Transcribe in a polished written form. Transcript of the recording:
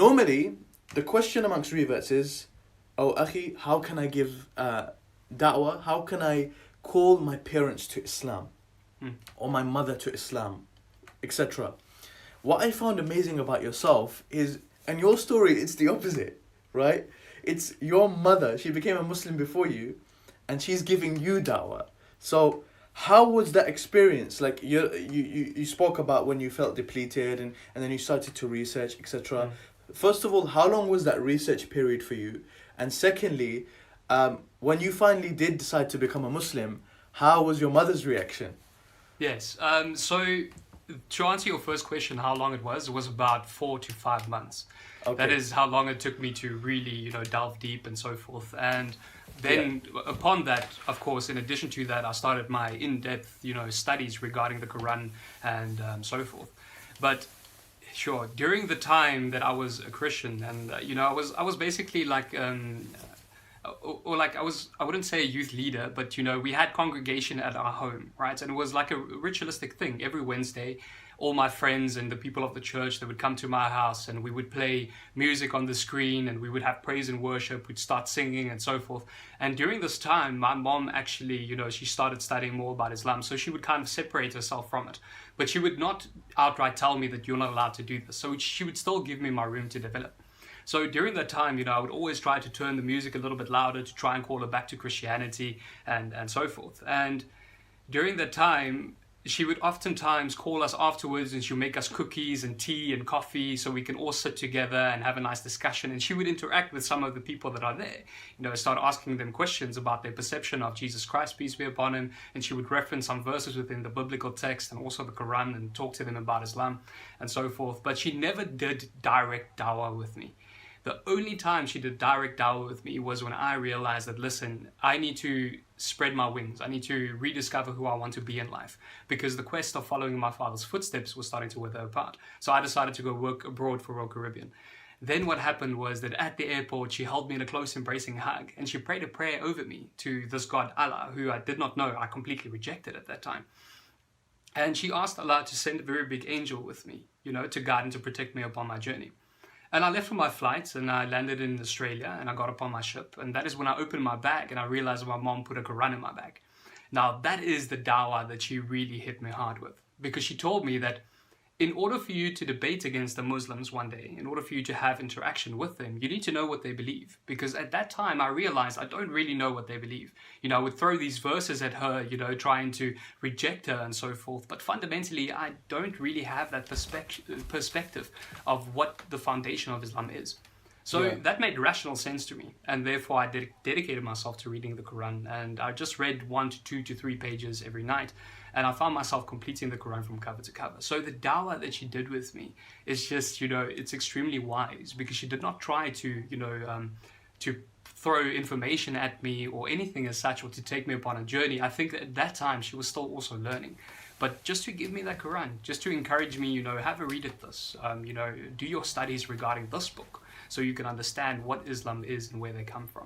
Normally, the question amongst reverts is, oh, akhi, how can I give da'wah? How can I call my parents to Islam? Or my mother to Islam, etc. What I found amazing about yourself is, and your story, it's the opposite, right? It's your mother, she became a Muslim before you, and she's giving you da'wah. So how was that experience? Like you spoke about when you felt depleted and then you started to research, etc. First of all, how long was that research period for you? And secondly, when you finally did decide to become a Muslim, how was your mother's reaction? Yes. So to answer your first question, how long it was about 4 to 5 months. Okay. That is how long it took me to really, delve deep and so forth. And then upon that, of course, in addition to that, I started my in-depth, studies regarding the Quran and so forth. But sure, during the time that I was a Christian, and I was basically like I wouldn't say a youth leader, but we had congregation at our home, right? And it was like a ritualistic thing. Every Wednesday, all my friends and the people of the church, they would come to my house and we would play music on the screen and we would have praise and worship. We'd start singing and so forth. And during this time, my mom actually, she started studying more about Islam. So she would kind of separate herself from it. But she would not outright tell me that you're not allowed to do this. So she would still give me my room to develop. So during that time, I would always try to turn the music a little bit louder to try and call her back to Christianity and so forth. And during that time, she would oftentimes call us afterwards and she'll make us cookies and tea and coffee so we can all sit together and have a nice discussion. And she would interact with some of the people that are there, start asking them questions about their perception of Jesus Christ, peace be upon him. And she would reference some verses within the biblical text and also the Quran and talk to them about Islam and so forth. But she never did direct dawah with me. The only time she did direct dawah with me was when I realized that, listen, I need to spread my wings. I need to rediscover who I want to be in life, because the quest of following my father's footsteps was starting to wither apart. So I decided to go work abroad for Royal Caribbean. Then what happened was that at the airport, she held me in a close embracing hug and she prayed a prayer over me to this God, Allah, who I did not know. I completely rejected at that time. And she asked Allah to send a very big angel with me, to guide and to protect me upon my journey. And I left for my flight and I landed in Australia and I got up on my ship. And that is when I opened my bag and I realized my mom put a Quran in my bag. Now that is the dawah that she really hit me hard with, because she told me that in order for you to debate against the Muslims one day, in order for you to have interaction with them, you need to know what they believe. Because at that time, I realized I don't really know what they believe. I would throw these verses at her, trying to reject her and so forth. But fundamentally, I don't really have that perspective of what the foundation of Islam is. So that made rational sense to me. And therefore, I dedicated myself to reading the Quran. And I just read 1 to 2 to 3 pages every night. And I found myself completing the Quran from cover to cover. So the dawah that she did with me is just, it's extremely wise, because she did not try to, to throw information at me or anything as such, or to take me upon a journey. I think that at that time she was still also learning. But just to give me that Quran, just to encourage me, have a read at this, do your studies regarding this book so you can understand what Islam is and where they come from.